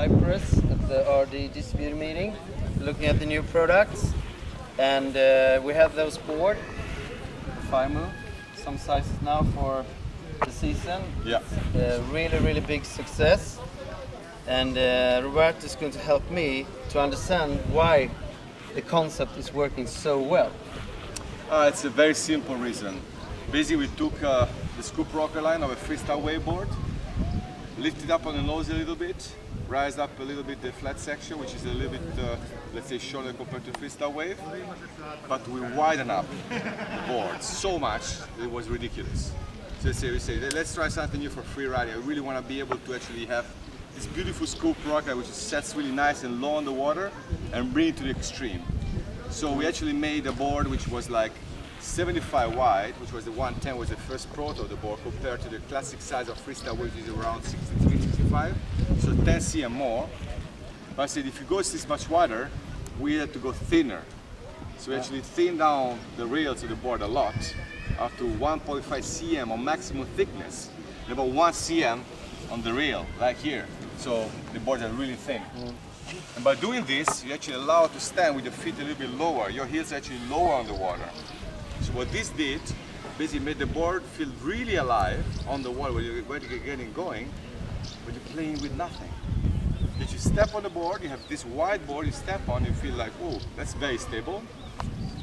Cyprus at the RD distributor meeting, looking at the new products, and we have those board, Firemove, some sizes now for the season. Yeah. Really big success, and Roberto is going to help me to understand why the concept is working so well. It's a very simple reason. Basically, we took the scoop rocker line of a freestyle waveboard, lifted up on the nose a little bit, raised up a little bit the flat section, which is a little bit, let's say, shorter compared to freestyle wave, but we widen up the board so much that it was ridiculous. So we say, let's try something new for free riding. I really want to be able to actually have this beautiful scoop rocker, which sets really nice and low on the water, and bring it to the extreme. So we actually made a board which was like 75 wide, which was the 110, was the first proto of the board, compared to the classic size of freestyle, which is around 63, 65, so 10 cm more. But I said, if you go this much wider, we had to go thinner. So we actually thinned down the rails of the board a lot, up to 1.5 cm on maximum thickness, and about 1 cm on the rail, like here. So the boards are really thin. And by doing this, you actually allow it to stand with your feet a little bit lower. Your heels are actually lower on the water. So what this did, basically made the board feel really alive on the water when you're getting going, but you're playing with nothing. If you step on the board, you have this wide board, you step on, you feel like, oh, that's very stable.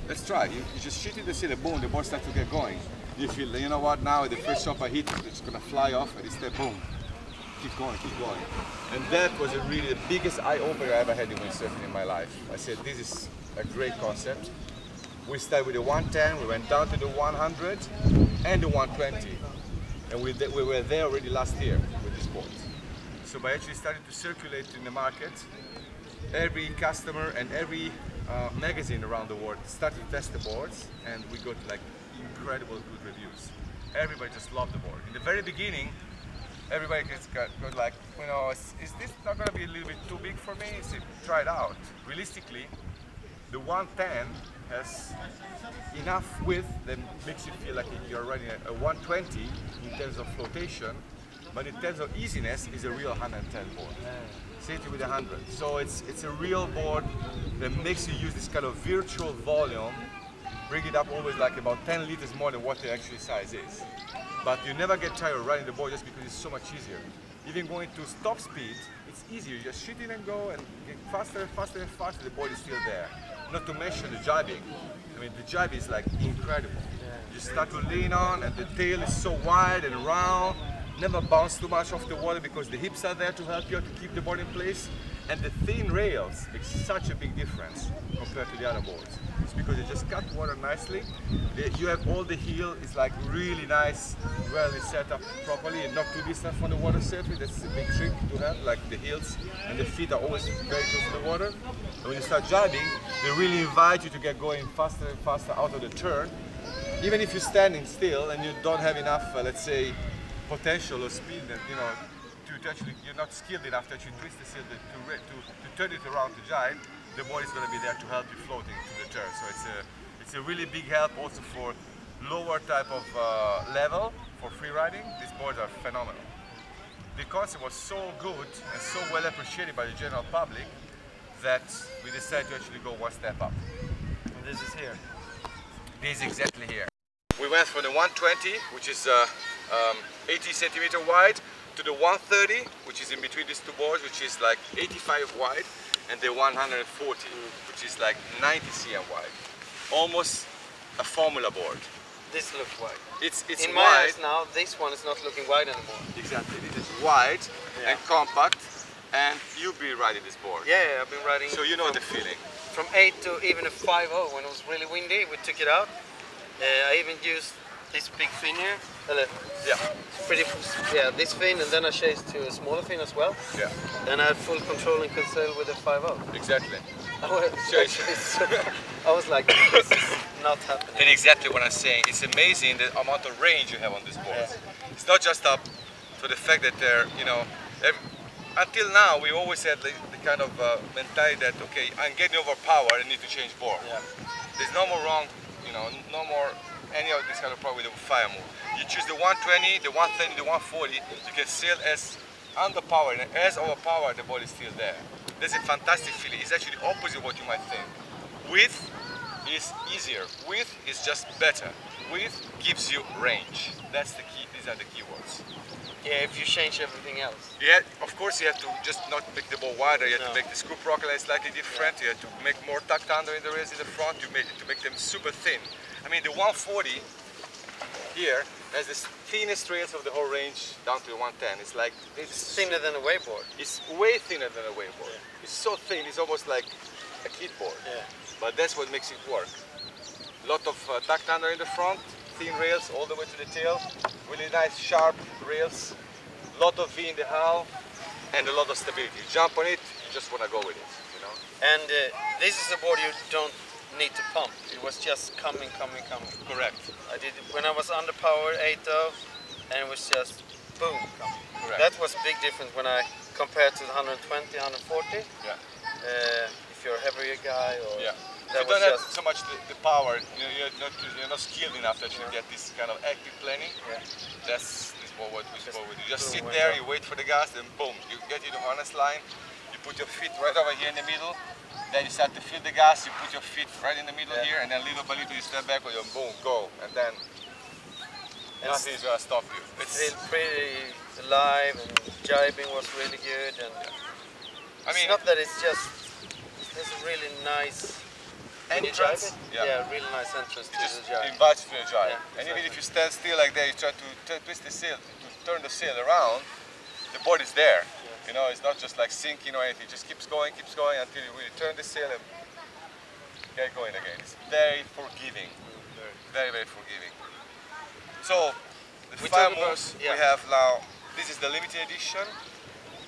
Let's try. You just shoot it to see the boom, the board starts to get going. You feel, you know what, now the first shot I hit, it's gonna fly off, and it's the boom. Keep going, keep going. And that was really the biggest eye-opener I ever had in windsurfing in my life. I said, this is a great concept. We started with the 110, we went down to the 100 and the 120. And we were there already last year with this board. So by actually starting to circulate in the market, every customer and every magazine around the world started to test the boards, and we got like incredible good reviews. Everybody just loved the board. In the very beginning, everybody got like, you know, is this not going to be a little bit too big for me? So try it out. Realistically, the 110 has enough width that makes you feel like you're riding a 120 in terms of flotation, but in terms of easiness, is a real 110 board. Same thing with the 100. So it's a real board that makes you use this kind of virtual volume, bring it up always like about 10 liters more than what the actual size is. But you never get tired of riding the board just because it's so much easier. Even going to stop speed, it's easier. You just shoot it and go and get faster and faster and faster, the board is still there. Not to mention the jibbing. I mean, the jibe is like incredible. You start to lean on and the tail is so wide and round, never bounce too much off the water because the hips are there to help you to keep the board in place. And the thin rails make such a big difference compared to the other boards. It's because they just cut water nicely. You have all the heel, it's like really nice, well set up properly and not too distant from the water surface. That's a big trick to have, like the heels and the feet are always very close to the water. And when you start jibbing, they really invite you to get going faster and faster out of the turn. Even if you're standing still and you don't have enough, let's say, potential or speed that, you know, actually, you're not skilled enough to actually twist the sail to turn it around to jibe, the board is going to be there to help you floating to the turn. So it's a really big help also for lower type of level for free riding. These boards are phenomenal. The concept was so good and so well appreciated by the general public that we decided to actually go one step up. And this is here. This is exactly here. We went from the 120, which is 80 centimeter wide, to the 130, which is in between these two boards, which is like 85 wide, and the 140, which is like 90 cm wide. Almost a formula board. This looks wide. It's in wide. my eyes now, this one is not looking wide anymore. Exactly. This is wide and compact, and you've been riding this board. Yeah, I've been riding. So you know the feeling. From 8 to even a 5.0 when it was really windy, we took it out. I even used this big fin here. Yeah. This fin, and then I changed to a smaller fin as well. Yeah. Then I had full control and conceal with a 5.0. Exactly. I was like, this is not happening. And exactly what I'm saying. It's amazing the amount of range you have on this board. Yeah. It's not just up to the fact that they're, you know, until now we always had the kind of mentality that, okay, I'm getting overpowered, I need to change board. Yeah. There's no more wrong, you know, no more any of this kind of problem with the Firemove. You choose the 120, the 130, the 140, you can sail as under power, and as overpowered, the ball is still there. That's a fantastic feeling. It's actually the opposite of what you might think. Width is easier. Width is just better. Width gives you range. That's the key. These are the key words. Yeah, if you change everything else. Yeah, of course you have to just not make the ball wider. You have to No. make the scoop rocker line slightly different. You have to make more tucked under in the rails in the front. You make to make them super thin. I mean, the 140 here has the thinnest rails of the whole range down to the 110. It's like It's thinner than a waveboard. it's way thinner than a waveboard. Yeah. It's so thin. It's almost like a kid board. Yeah. But that's what makes it work. Lot of tucked under in the front, thin rails all the way to the tail, really nice sharp rails, lot of V in the hull, and a lot of stability. You jump on it, you just want to go with it, you know. And this is a board you don't need to pump. It was just coming. Correct. I did it when I was under power 8.0, and it was just boom coming. Correct. That was a big difference when I compared to the 120, 140. Yeah. If you're a heavier guy, or Yeah. that You was don't have just so much the power. You're not skilled enough to actually get this kind of active planing. yeah. That's what we do. You just boom, sit went there, up. you wait for the gas, then boom, you get to the harness line, you put your feet right over here in the middle, then you start to feel the gas, you put your feet right in the middle Yeah. here, and then little by little you step back, or you boom, go, and then And nothing is gonna stop you. It's, Still pretty alive, and jibing was really good. And I mean, it's not that it's just. There's a really nice entrance, Yeah, really nice entrance it to just the jibe. invites you to a jibe. Yeah, And even exactly. if you stand still like that, you try to twist the sail, to turn the sail around, the board is there. You know, it's not just like sinking or anything. It just keeps going until you really turn the sail and get going again. It's very forgiving. Very, very forgiving. So, the We talk Firemoves about- yeah. we have now, this is the limited edition.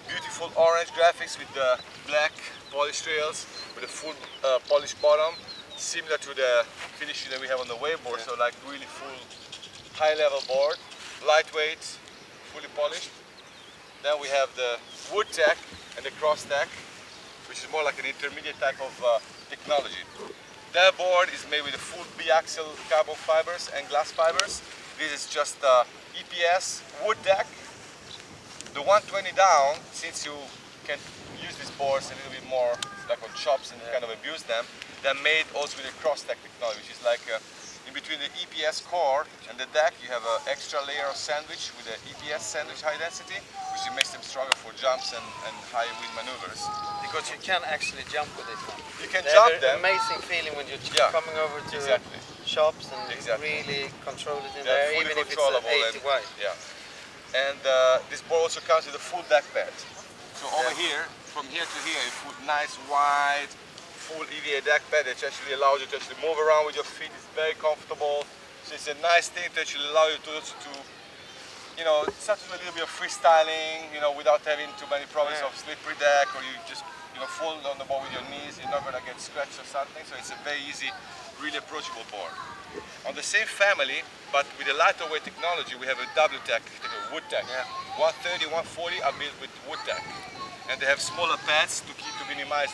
Beautiful orange graphics with the black polished rails, with a full polished bottom, similar to the finishing that we have on the waveboard, so like really full high level board, lightweight, fully polished. Then we have the wood tack and the cross tack, which is more like an intermediate type of technology. That board is made with a full B-axle carbon fibers and glass fibers. This is just EPS wood tack. The 120 down, since you can use these boards a little bit more like on chops and kind of abuse them, they're made also with a cross tack technology, which is like in between the EPS core and the deck, you have an extra layer of sandwich with the EPS sandwich high density, which makes them stronger for jumps and high wind maneuvers. Because you can actually jump with this one. You can They jump have them. an amazing feeling when you're Yeah, coming over to exactly. shops and Exactly. really control it in They're there, fully even if it's controllable 80 and- wide. Yeah. And this board also comes with a full deck bed. So over here, from here to here, you put nice wide, full EVA deck bed that actually allows you to actually move around with your feet. It's very comfortable. So it's a nice thing to actually allow you to you know, start to do a little bit of freestyling, you know, without having too many problems Yeah. of slippery deck, or you just, you know, fall on the board with your knees. You're not gonna get scratched or something. So it's a very easy, really approachable board. On the same family, but with a lighter weight technology, we have a double tack, wood tack. Yeah. 130, 140 are built with wood tack, and they have smaller pads to minimize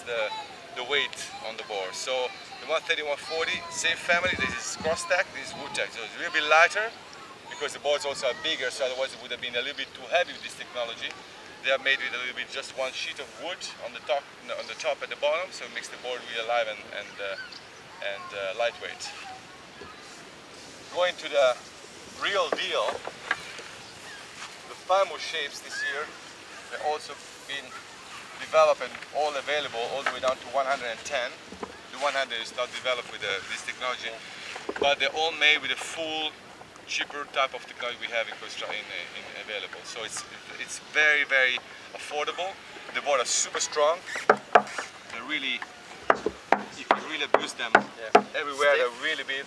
the weight on the board. So the 130, 140, same family. This is cross tack. This is wood tack. So it's a little bit lighter because the boards also are bigger. So otherwise it would have been a little bit too heavy with this technology. They are made with a little bit just one sheet of wood on the top and the bottom, so it makes the board really alive and lightweight. Going to the real deal, the Firemove shapes this year, they've also been developed and all available all the way down to 110. The 100 is not developed with this technology, but they're all made with a full, cheaper type of technology we have in available. So it's very, very affordable. The boards are super strong. They're really, if you really abuse them everywhere, they're really big.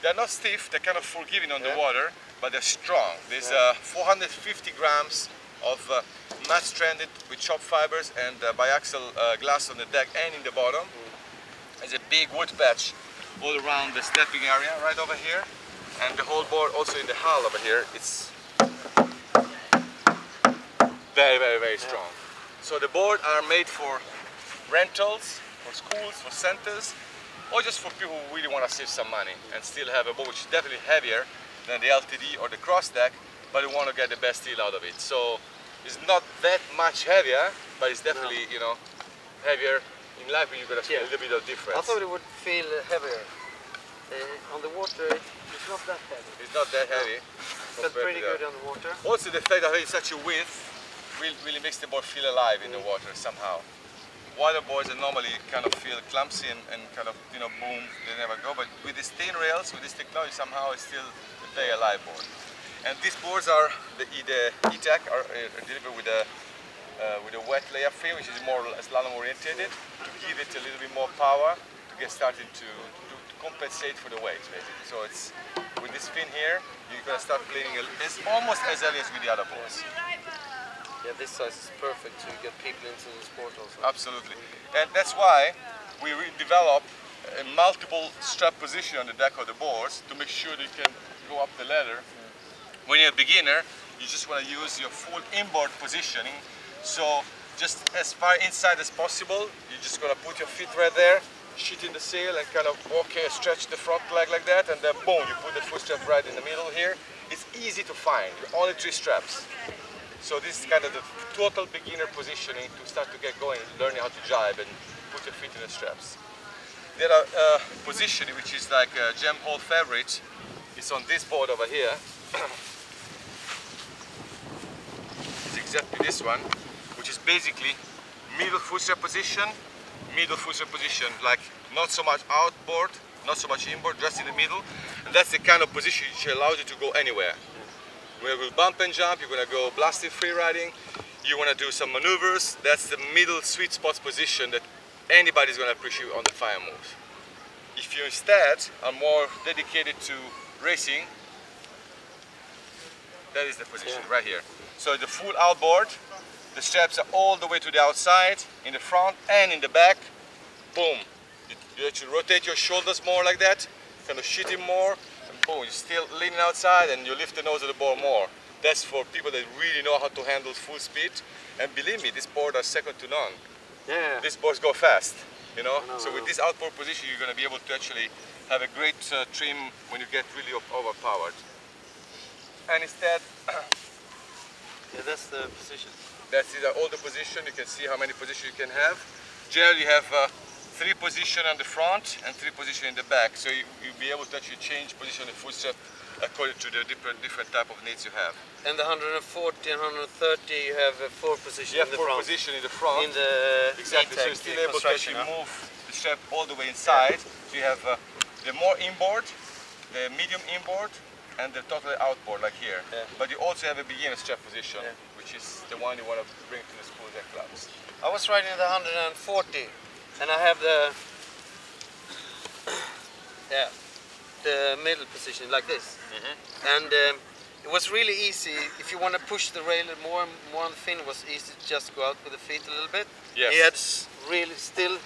They're not stiff, they're kind of forgiving on the water, but they're strong. There's 450 grams of matte stranded with chopped fibers and biaxial glass on the deck and in the bottom. There's a big wood patch all around the stepping area right over here, and the whole board also in the hull over here. It's very, very, very strong. So the board are made for rentals, for schools, for centers, or just for people who really want to save some money and still have a board which is definitely heavier than the LTD or the cross deck, but we want to get the best deal out of it. So It's not that much heavier, but it's definitely, you know, heavier. In life, you're gonna feel a little bit of difference. I thought it would feel heavier. On the water, it's not that heavy. It's not that heavy. But pretty good on the water. Also, the fact that it's such a width really makes the board feel alive in the water somehow. Water boards are normally kind of feel clumsy and kind of, you know, boom, they never go. But with these thin rails, with this technology, somehow it's still a very alive board. And these boards are the E-Tech are delivered with a wet layer frame, which is more slalom oriented, to give it a little bit more power to get started to compensate for the weight, basically. So it's with this fin here, you're gonna start playing almost as early as with the other boards. Yeah, this size is perfect to get people into the sport also. Absolutely, and that's why we develop a multiple strap position on the deck of the boards to make sure that you can go up the ladder. When you're a beginner, you just want to use your full inboard positioning. So just as far inside as possible, you're just going to put your feet right there, shit in the sail and kind of stretch the front leg like that, and then boom, you put the foot strap right in the middle here. It's easy to find, only 3 straps. So this is kind of the total beginner positioning to start to get going, learning how to jibe and put your feet in the straps. There are positioning which is like a gem hole favorite. It's on this board over here. It's exactly this one, which is basically middle foot strap position, like not so much outboard, not so much inboard, just in the middle. And that's the kind of position which allows you to go anywhere. When you bump and jump, you're going to go blasting free riding, you want to do some maneuvers, that's the middle sweet spot position that anybody's going to appreciate on the Firemoves. If you instead are more dedicated to racing, that is the position right here. So the full outboard, the straps are all the way to the outside, in the front and in the back. Boom. You actually rotate your shoulders more like that, kind of shooting more, and boom, you're still leaning outside and you lift the nose of the board more. That's for people that really know how to handle full speed. And believe me, these boards are second to none. Yeah. These boards go fast, you know. So with this outboard position, you're going to be able to actually have a great trim when you get really overpowered. And instead, yeah, that's the position. That's all the position. You can see how many positions you can have. Generally, you have 3 positions on the front and 3 positions in the back. So you'll be able to actually change position of the foot strap according to the different type of needs you have. And the 140 and 130, you have 4 positions in the front. 4 positions in the front. In the exactly. So you're still able to actually move the strap all the way inside. So you have the more inboard, the medium inboard, and the totally outboard, like here. But you also have a beginner strap position, which is the one you want to bring to the schools and clubs. I was riding the 140, and I have the the middle position like this. And it was really easy. If you want to push the rail more on the fin, it was easy to just go out with the feet a little bit. Yes. You had really still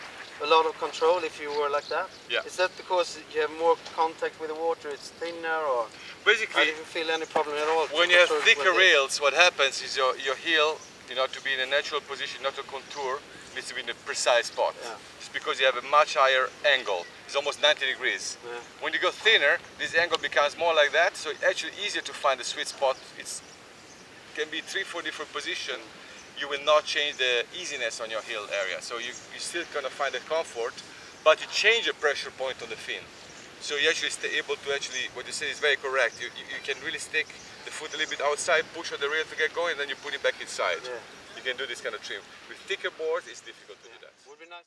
a lot of control if you were like that. Yeah. Is that because you have more contact with the water, it's thinner, or basically I didn't feel any problem at all? When you have thicker rails, what happens is your heel, you know, to be in a natural position, not to contour, needs to be in a precise spot. It's because you have a much higher angle. It's almost 90 degrees. When you go thinner, this angle becomes more like that, so it's actually easier to find the sweet spot. It can be 3-4 different positions. You will not change the easiness on your heel area. So you're still going to find the comfort, but you change the pressure point on the fin. So you actually stay able to what you say is very correct. You can really stick the foot a little bit outside, push on the rail to get going, and then you put it back inside. You can do this kind of trim. With thicker boards, it's difficult to do that. Would be nice.